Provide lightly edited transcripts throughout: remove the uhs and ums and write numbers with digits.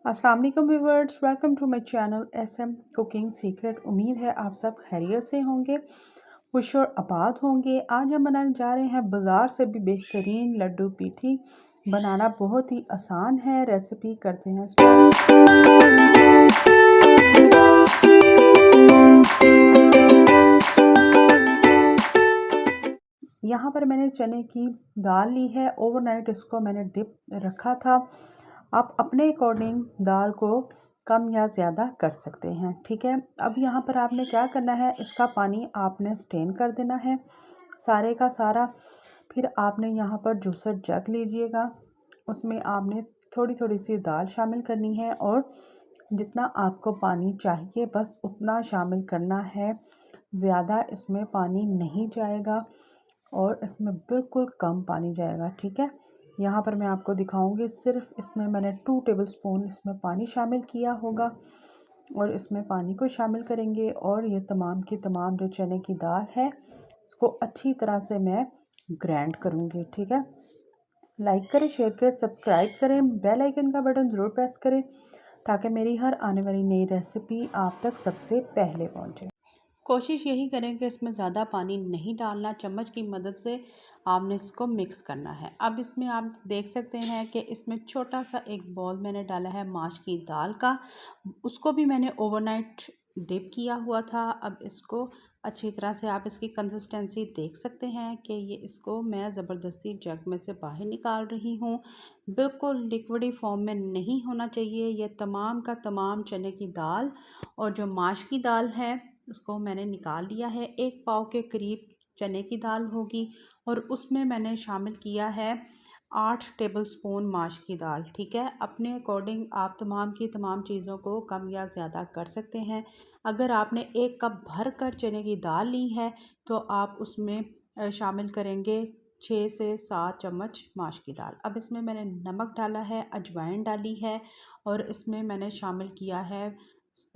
अस्सलाम वालेकुम viewers, welcome to my channel SM cooking secret. उम्मीद है आप सब खैरियत से होंगे, खुश और आबाद होंगे। आज हम बनाने जा रहे हैं बाज़ार से भी बेहतरीन लड्डू पीठी। बनाना बहुत ही आसान है। रेसिपी करते हैं यहाँ पर मैंने चने की दाल ली है। ओवरनाइट इसको मैंने डिप रखा था। आप अपने अकॉर्डिंग दाल को कम या ज़्यादा कर सकते हैं, ठीक है। अब यहाँ पर आपने क्या करना है, इसका पानी आपने स्ट्रेन कर देना है सारे का सारा। फिर आपने यहाँ पर जूसर जग लीजिएगा, उसमें आपने थोड़ी थोड़ी सी दाल शामिल करनी है और जितना आपको पानी चाहिए बस उतना शामिल करना है। ज़्यादा इसमें पानी नहीं जाएगा और इसमें बिल्कुल कम पानी जाएगा, ठीक है। यहाँ पर मैं आपको दिखाऊंगी, सिर्फ इसमें मैंने 2 टेबलस्पून इसमें पानी शामिल किया होगा और इसमें पानी को शामिल करेंगे और ये तमाम की तमाम जो चने की दाल है इसको अच्छी तरह से मैं ग्राइंड करूँगी, ठीक है। लाइक करें, शेयर करें, सब्सक्राइब करें, बेल आइकन का बटन ज़रूर प्रेस करें ताकि मेरी हर आने वाली नई रेसिपी आप तक सबसे पहले पहुँचे। कोशिश यही करें कि इसमें ज़्यादा पानी नहीं डालना। चम्मच की मदद से आपने इसको मिक्स करना है। अब इसमें आप देख सकते हैं कि इसमें छोटा सा एक बॉल मैंने डाला है माश की दाल का। उसको भी मैंने ओवरनाइट डिप किया हुआ था। अब इसको अच्छी तरह से आप इसकी कंसिस्टेंसी देख सकते हैं कि ये इसको मैं ज़बरदस्ती जग में से बाहर निकाल रही हूँ। बिल्कुल लिक्विडी फॉर्म में नहीं होना चाहिए। ये तमाम का तमाम चने की दाल और जो माश की दाल है उसको मैंने निकाल लिया है। 1 पाव के करीब चने की दाल होगी और उसमें मैंने शामिल किया है 8 टेबलस्पून माश की दाल, ठीक है। अपने अकॉर्डिंग आप तमाम की तमाम चीज़ों को कम या ज़्यादा कर सकते हैं। अगर आपने 1 कप भर कर चने की दाल ली है तो आप उसमें शामिल करेंगे 6 से 7 चम्मच माश की दाल। अब इसमें मैंने नमक डाला है, अजवाइन डाली है और इसमें मैंने शामिल किया है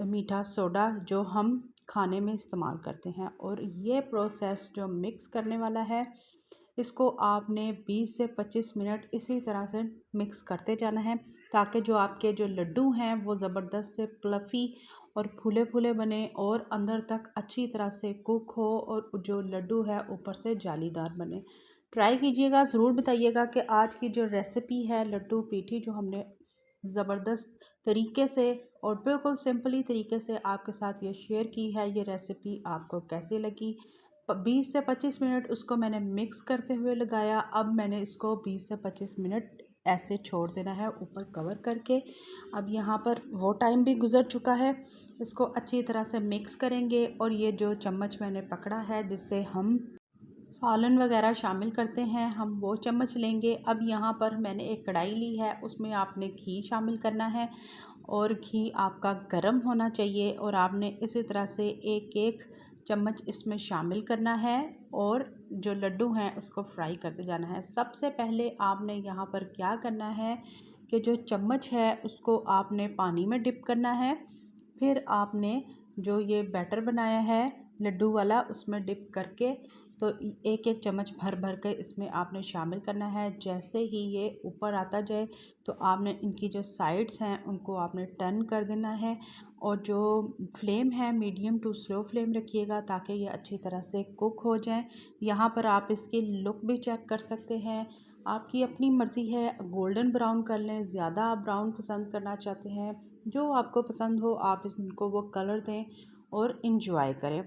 मीठा सोडा जो हम खाने में इस्तेमाल करते हैं। और ये प्रोसेस जो मिक्स करने वाला है इसको आपने 20 से 25 मिनट इसी तरह से मिक्स करते जाना है ताकि जो आपके जो लड्डू हैं वो ज़बरदस्त से फ्लफ़ी और फूले फूले बने और अंदर तक अच्छी तरह से कुक हो और जो लड्डू है ऊपर से जालीदार बने। ट्राई कीजिएगा, ज़रूर बताइएगा कि आज की जो रेसिपी है लड्डू पीठी जो हमने ज़बरदस्त तरीके से और बिल्कुल सिंपली तरीके से आपके साथ ये शेयर की है, ये रेसिपी आपको कैसी लगी। 20 से 25 मिनट उसको मैंने मिक्स करते हुए लगाया। अब मैंने इसको 20 से 25 मिनट ऐसे छोड़ देना है ऊपर कवर करके। अब यहाँ पर वो टाइम भी गुज़र चुका है। इसको अच्छी तरह से मिक्स करेंगे और ये जो चम्मच मैंने पकड़ा है जिससे हम सालन वगैरह शामिल करते हैं, हम वो चम्मच लेंगे। अब यहाँ पर मैंने एक कढ़ाई ली है, उसमें आपने घी शामिल करना है और घी आपका गर्म होना चाहिए और आपने इसी तरह से एक एक चम्मच इसमें शामिल करना है और जो लड्डू हैं उसको फ्राई करते जाना है। सबसे पहले आपने यहाँ पर क्या करना है कि जो चम्मच है उसको आपने पानी में डिप करना है। फिर आपने जो ये बैटर बनाया है लड्डू वाला उसमें डिप करके तो एक एक चम्मच भर भर के इसमें आपने शामिल करना है। जैसे ही ये ऊपर आता जाए तो आपने इनकी जो साइड्स हैं उनको आपने टर्न कर देना है और जो फ्लेम है मीडियम टू स्लो फ्लेम रखिएगा ताकि ये अच्छी तरह से कुक हो जाए। यहाँ पर आप इसकी लुक भी चेक कर सकते हैं, आपकी अपनी मर्ज़ी है। गोल्डन ब्राउन कर लें, ज़्यादा आप ब्राउन पसंद करना चाहते हैं, जो आपको पसंद हो आप इनको वो कलर दें और इन्जॉय करें।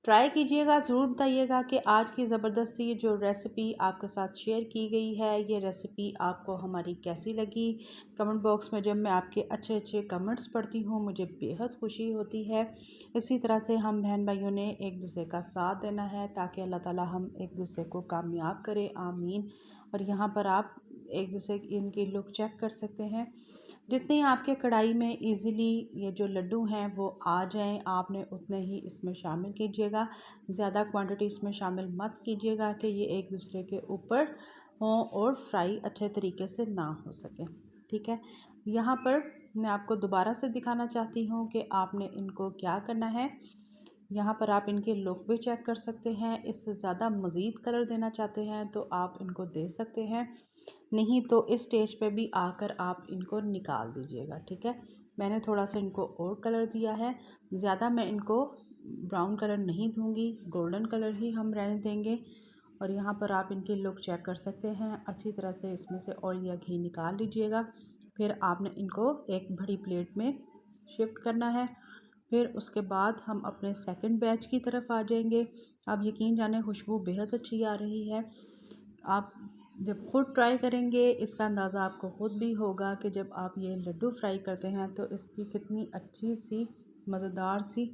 ट्राई कीजिएगा, ज़रूर बताइएगा कि आज की ज़बरदस्त सी जो रेसिपी आपके साथ शेयर की गई है ये रेसिपी आपको हमारी कैसी लगी। कमेंट बॉक्स में जब मैं आपके अच्छे अच्छे कमेंट्स पढ़ती हूँ मुझे बेहद खुशी होती है। इसी तरह से हम बहन भाइयों ने एक दूसरे का साथ देना है ताकि अल्लाह ताला हम एक दूसरे को कामयाब करे, आमीन। और यहाँ पर आप एक दूसरे इनकी लुक चेक कर सकते हैं। जितनी आपके कढ़ाई में इजीली ये जो लड्डू हैं वो आ जाएं आपने उतने ही इसमें शामिल कीजिएगा। ज़्यादा क्वांटिटी इसमें शामिल मत कीजिएगा कि ये एक दूसरे के ऊपर हों और फ्राई अच्छे तरीके से ना हो सके, ठीक है। यहाँ पर मैं आपको दोबारा से दिखाना चाहती हूँ कि आपने इनको क्या करना है। यहाँ पर आप इनके लुक भी चेक कर सकते हैं। इससे ज़्यादा मज़ीद कलर देना चाहते हैं तो आप इनको दे सकते हैं। नहीं तो इस स्टेज पे भी आकर आप इनको निकाल दीजिएगा। ठीक है, मैंने थोड़ा सा इनको और कलर दिया है, ज़्यादा मैं इनको ब्राउन कलर नहीं दूंगी, गोल्डन कलर ही हम रहने देंगे। और यहाँ पर आप इनकी लुक चेक कर सकते हैं। अच्छी तरह से इसमें से ऑयल या घी निकाल लीजिएगा। फिर आपने इनको एक बड़ी प्लेट में शिफ्ट करना है। फिर उसके बाद हम अपने सेकंड बैच की तरफ आ जाएंगे। आप यकीन जाने खुशबू बेहद अच्छी आ रही है। आप जब खुद ट्राई करेंगे इसका अंदाज़ा आपको खुद भी होगा कि जब आप ये लड्डू फ्राई करते हैं तो इसकी कितनी अच्छी सी मज़ेदार सी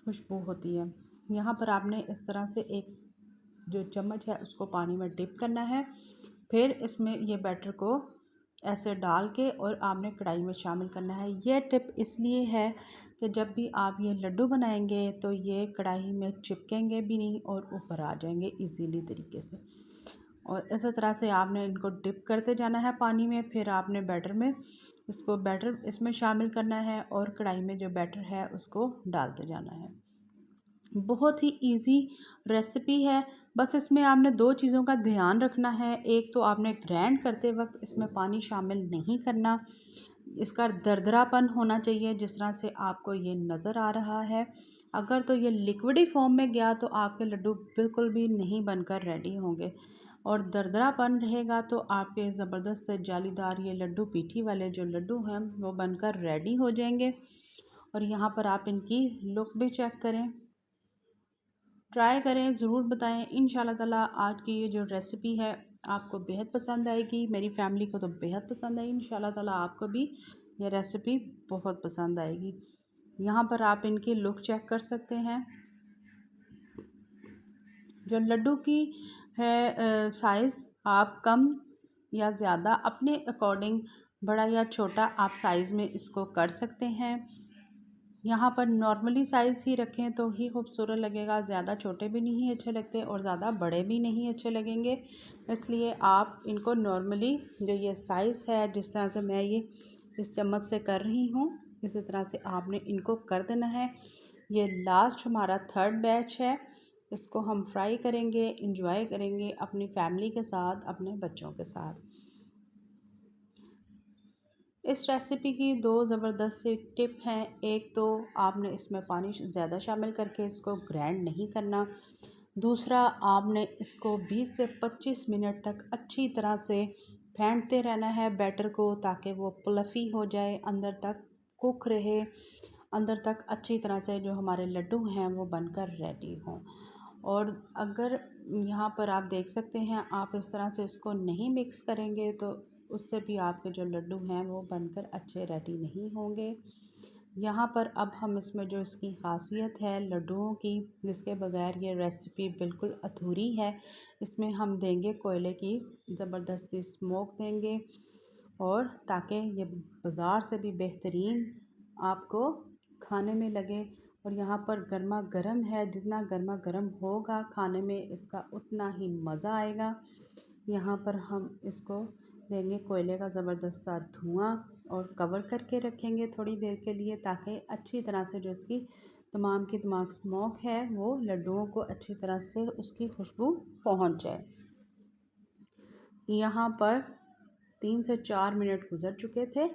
खुशबू होती है। यहाँ पर आपने इस तरह से एक जो चम्मच है उसको पानी में डिप करना है। फिर इसमें ये बैटर को ऐसे डाल के और आपने कढ़ाई में शामिल करना है। यह टिप इसलिए है कि जब भी आप ये लड्डू बनाएंगे तो ये कढ़ाई में चिपकेंगे भी नहीं और ऊपर आ जाएंगे इजीली तरीके से। और इसी तरह से आपने इनको डिप करते जाना है पानी में। फिर आपने बैटर इसमें शामिल करना है और कढ़ाई में जो बैटर है उसको डालते जाना है। बहुत ही इजी रेसिपी है। बस इसमें आपने दो चीज़ों का ध्यान रखना है। एक तो आपने ग्राइंड करते वक्त इसमें पानी शामिल नहीं करना। इसका दरदरापन होना चाहिए जिस तरह से आपको ये नज़र आ रहा है। अगर तो ये लिक्विडी फॉर्म में गया तो आपके लड्डू बिल्कुल भी नहीं बनकर रेडी होंगे। और दरदरापन रहेगा तो आपके ज़बरदस्त जालीदार ये लड्डू पीठी वाले जो लड्डू हैं वो बनकर रेडी हो जाएंगे। और यहाँ पर आप इनकी लुक भी चेक करें, ट्राई करें, ज़रूर बताएं। इंशाल्लाह ताला आज की ये जो रेसिपी है आपको बेहद पसंद आएगी। मेरी फैमिली को तो बेहद पसंद आई। इंशाल्लाह ताला आपको भी ये रेसिपी बहुत पसंद आएगी। यहाँ पर आप इनकी लुक चेक कर सकते हैं। जो लड्डू की है साइज़ आप कम या ज़्यादा अपने अकॉर्डिंग बड़ा या छोटा आप साइज़ में इसको कर सकते हैं। यहाँ पर नॉर्मली साइज़ ही रखें तो ही खूबसूरत लगेगा। ज़्यादा छोटे भी नहीं अच्छे लगते और ज़्यादा बड़े भी नहीं अच्छे लगेंगे। इसलिए आप इनको नॉर्मली जो ये साइज़ है जिस तरह से मैं ये इस चम्मच से कर रही हूँ इसी तरह से आपने इनको कर देना है। ये लास्ट हमारा थर्ड बैच है। इसको हम फ्राई करेंगे, इंजॉय करेंगे अपनी फैमिली के साथ, अपने बच्चों के साथ। इस रेसिपी की दो ज़बरदस्त सी टिप हैं। एक तो आपने इसमें पानी ज़्यादा शामिल करके इसको ग्राइंड नहीं करना। दूसरा आपने इसको 20 से 25 मिनट तक अच्छी तरह से फेंटते रहना है बैटर को ताकि वो प्लफ़ी हो जाए, अंदर तक कुक रहे, अंदर तक अच्छी तरह से जो हमारे लड्डू हैं वो बनकर रेडी हों। और अगर यहाँ पर आप देख सकते हैं आप इस तरह से इसको नहीं मिक्स करेंगे तो उससे भी आपके जो लड्डू हैं वो बनकर अच्छे रेडी नहीं होंगे। यहाँ पर अब हम इसमें जो इसकी खासियत है लड्डुओं की जिसके बगैर ये रेसिपी बिल्कुल अधूरी है, इसमें हम देंगे कोयले की ज़बरदस्ती स्मोक देंगे और ताकि ये बाज़ार से भी बेहतरीन आपको खाने में लगे। और यहाँ पर गर्मा गर्म है, जितना गर्मा गर्म होगा खाने में इसका उतना ही मज़ा आएगा। यहाँ पर हम इसको देंगे कोयले का ज़बरदस्त सा धुआं और कवर करके रखेंगे थोड़ी देर के लिए ताकि अच्छी तरह से जो इसकी तमाम की तमाम स्मोक है वो लड्डुओं को अच्छी तरह से उसकी खुशबू पहुंच जाए। यहाँ पर 3 से 4 मिनट गुज़र चुके थे।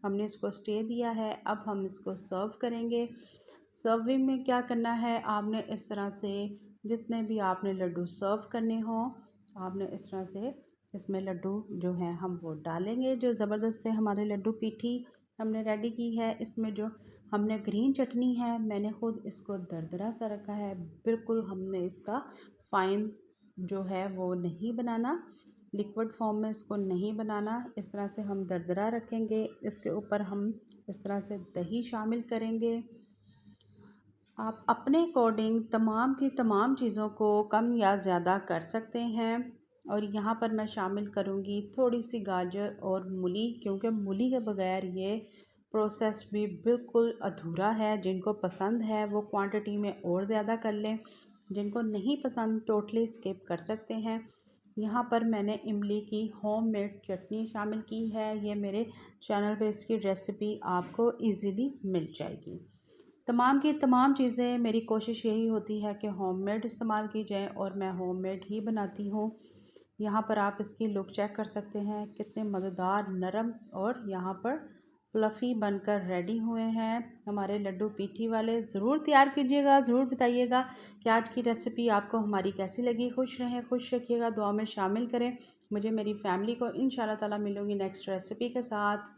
हमने इसको स्टे दिया है। अब हम इसको सर्व करेंगे। सर्विंग में क्या करना है, आपने इस तरह से जितने भी आपने लड्डू सर्व करने हों आपने इस तरह से इसमें लड्डू जो हैं हम वो डालेंगे। जो ज़बरदस्त से हमारे लड्डू पीठी हमने रेडी की है। इसमें जो हमने ग्रीन चटनी है मैंने ख़ुद इसको दरदरा सा रखा है, बिल्कुल हमने इसका फ़ाइन जो है वो नहीं बनाना, लिक्विड फॉर्म में इसको नहीं बनाना। इस तरह से हम दरदरा रखेंगे। इसके ऊपर हम इस तरह से दही शामिल करेंगे। आप अपने अकॉर्डिंग तमाम की तमाम चीज़ों को कम या ज़्यादा कर सकते हैं। और यहाँ पर मैं शामिल करूँगी थोड़ी सी गाजर और मूली, क्योंकि मूली के बगैर ये प्रोसेस भी बिल्कुल अधूरा है। जिनको पसंद है वो क्वांटिटी में और ज़्यादा कर लें, जिनको नहीं पसंद टोटली स्किप कर सकते हैं। यहाँ पर मैंने इमली की होममेड चटनी शामिल की है। ये मेरे चैनल पे इसकी रेसिपी आपको इजीली मिल जाएगी। तमाम की तमाम चीज़ें मेरी कोशिश यही होती है कि होममेड इस्तेमाल की जाए और मैं होममेड ही बनाती हूँ। यहाँ पर आप इसकी लुक चेक कर सकते हैं, कितने मज़ेदार, नरम और यहाँ पर फ्लफ़ी बनकर रेडी हुए हैं हमारे लड्डू पीठी वाले। ज़रूर तैयार कीजिएगा, ज़रूर बताइएगा कि आज की रेसिपी आपको हमारी कैसी लगी। खुश रहें, खुश रखिएगा, दुआ में शामिल करें मुझे, मेरी फैमिली को। इंशाल्लाह ताला मिलूँगी नेक्स्ट रेसिपी के साथ।